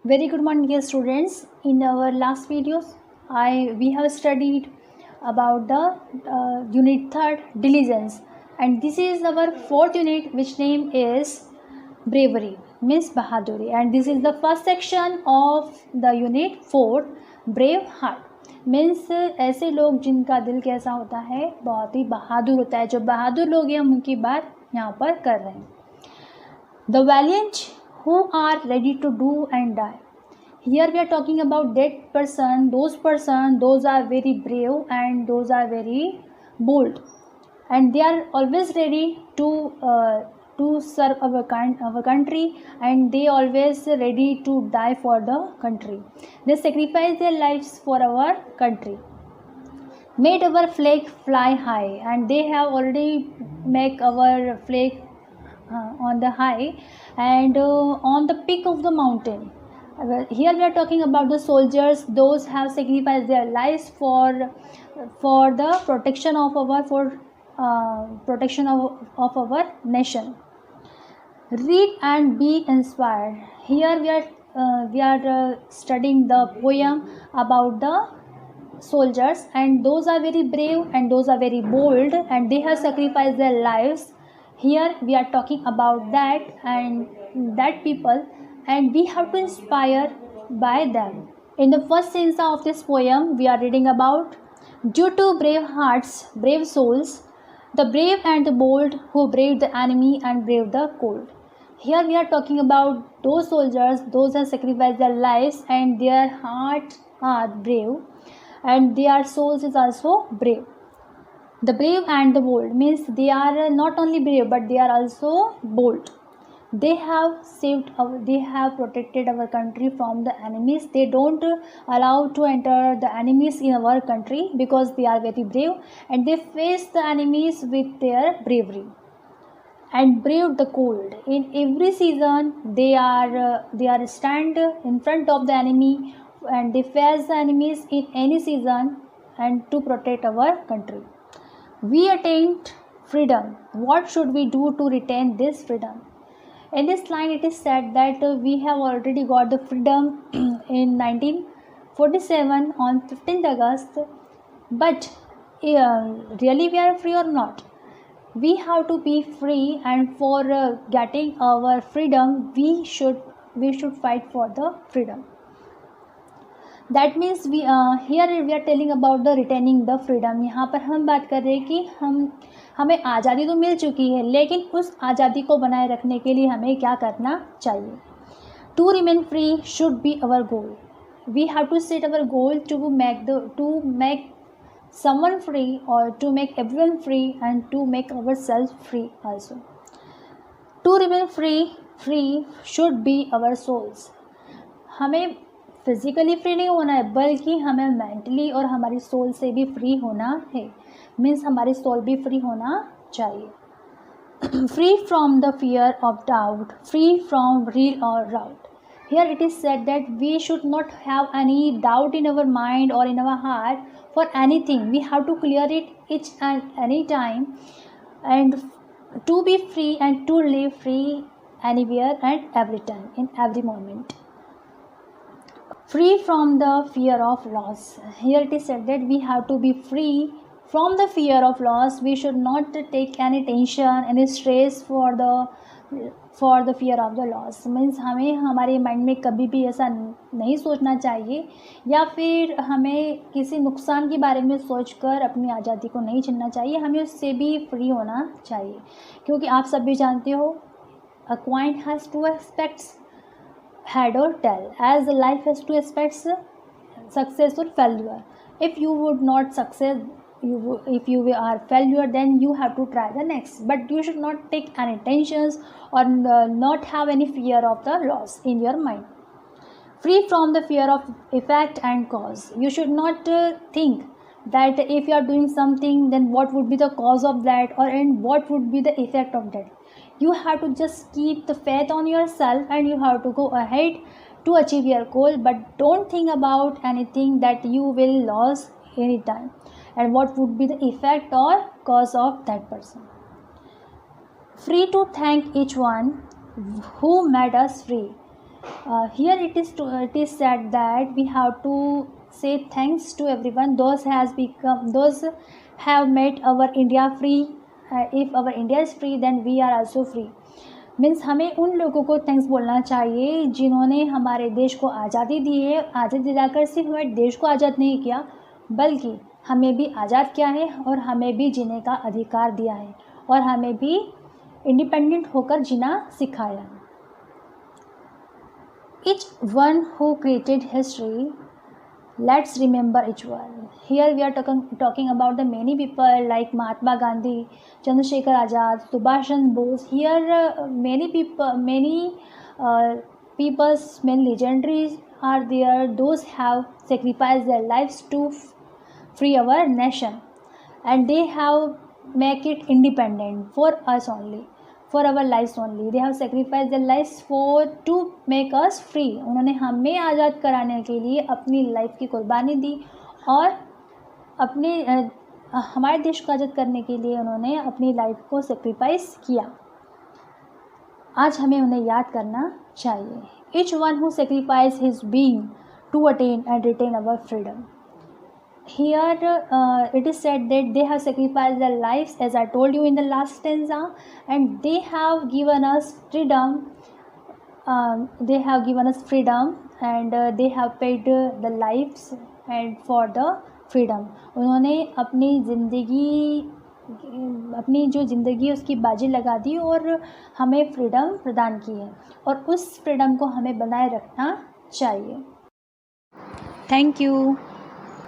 Very good morning, dear students. In our last videos, we have studied about the unit third diligence, and this is our fourth unit, which name is bravery, means bahaduri, and this is the first section of the unit four, brave heart. Means ऐसे लोग जिनका दिल कैसा होता है, बहुत ही बहादुर होता है. जो बहादुर लोग हैं हम उनकी बात यहाँ पर कर रहे हैं. The valiant who are ready to do and die. Here we are talking about that person, those are very brave and those are very bold, and they are always ready to serve our country, and they always ready to die for the country. They sacrifice their lives for our country, made our flag fly high, and they have already make our flag on the high and on the peak of the mountain. Here we are talking about the soldiers. Those have sacrificed their lives for the protection of our nation. Read and be inspired. Here we are studying the poem about the soldiers, and those are very brave and those are very bold, and they have sacrificed their lives. Here we are talking about that and that people, and we have to inspire by them. In the first stanza of this poem, we are reading about due to brave hearts, brave souls, the brave and the bold who braved the enemy and braved the cold. Here we are talking about those soldiers, those have sacrificed their lives, and their hearts are brave and their souls is also brave. The brave and the bold means they are not only brave but they are also bold. They have protected our country from the enemies. They don't allow to enter the enemies in our country because they are very brave, and they face the enemies with their bravery and brave the cold. In every season they are stand in front of the enemy, and they face the enemies in any season and to protect our country. We attained freedom. What should we do to retain this freedom? In this line it is said that we have already got the freedom in 1947 on 15th August, but really we are free or not? We have to be free, and for getting our freedom we should fight for the freedom. That means here we are telling about the retaining the freedom. यहाँ पर हम बात कर रहे हैं कि हमें आज़ादी तो मिल चुकी है, लेकिन उस आज़ादी को बनाए रखने के लिए हमें क्या करना चाहिए. To remain free should be our goal. We have to set our goal to make someone free or to make everyone free and to make ourselves free also. To remain free should be our souls. हमें physically free नहीं होना है, बल्कि हमें mentally और हमारी soul से भी फ्री होना है. मीन्स हमारी सोल भी फ्री होना चाहिए. Free from the fear of doubt, free from reel और राउट. Here it is said that we should not have any doubt in our mind or in our heart for anything. We have to clear it each and any time, and to be free and to live free anywhere and every time, in every moment. Free from the fear of loss. Here it is said that we have to be free from the fear of loss. We should not take any tension, any stress for the fear of the loss. Means हमें हमारे mind में कभी भी ऐसा नहीं सोचना चाहिए, या फिर हमें किसी नुकसान के बारे में सोचकर अपनी आज़ादी को नहीं छीनना चाहिए. हमें उससे भी फ्री होना चाहिए, क्योंकि आप सब भी जानते हो अ coin has two aspects, head or tail, as life has two aspects, success or failure. If you would not succeed, if you are failure, then you have to try the next, but you should not take any tensions or not have any fear of the loss in your mind. Free from the fear of effect and cause. You should not think that if you are doing something, then what would be the cause of that, or and what would be the effect of that. You have to just keep the faith on yourself, and you have to go ahead to achieve your goal, but don't think about anything that you will lose anytime and what would be the effect or cause of that person. Free to thank each one who made us free. Here it is said that we have to say thanks to everyone those have made our India free. If our India is free, then we are also free. Means हमें उन लोगों को thanks बोलना चाहिए जिन्होंने हमारे देश को आज़ादी दी है। आज़ादी दिलाकर सिर्फ हमारे देश को आज़ाद नहीं किया, बल्कि हमें भी आज़ाद किया है और हमें भी जीने का अधिकार दिया है और हमें भी इंडिपेंडेंट होकर जीना सिखाया। Each one who created history, let's remember each one. Here we are talking about the many people like Mahatma Gandhi, Chandrasekhar Azad, Subhash Chandra Bose. Here many legendaries are there. Those have sacrificed their lives to free our nation, and they have make it independent for us only, for our lives only. They have sacrificed their lives to make us free. उन्होंने हमें आज़ाद कराने के लिए अपनी life की कुर्बानी दी और हमारे देश को आज़ाद करने के लिए उन्होंने अपनी लाइफ को सेक्रीफाइस किया। आज हमें उन्हें याद करना चाहिए। Each one who sacrificed his being to attain and retain our freedom. Here it is said that they have sacrificed their lives, as I told you in the last stanza, and they have given us freedom. And they have paid the lives and for the freedom. उन्होंने अपनी जो ज़िंदगी है उसकी बाजी लगा दी और हमें फ्रीडम प्रदान की है और उस फ्रीडम को हमें बनाए रखना चाहिए। Thank you.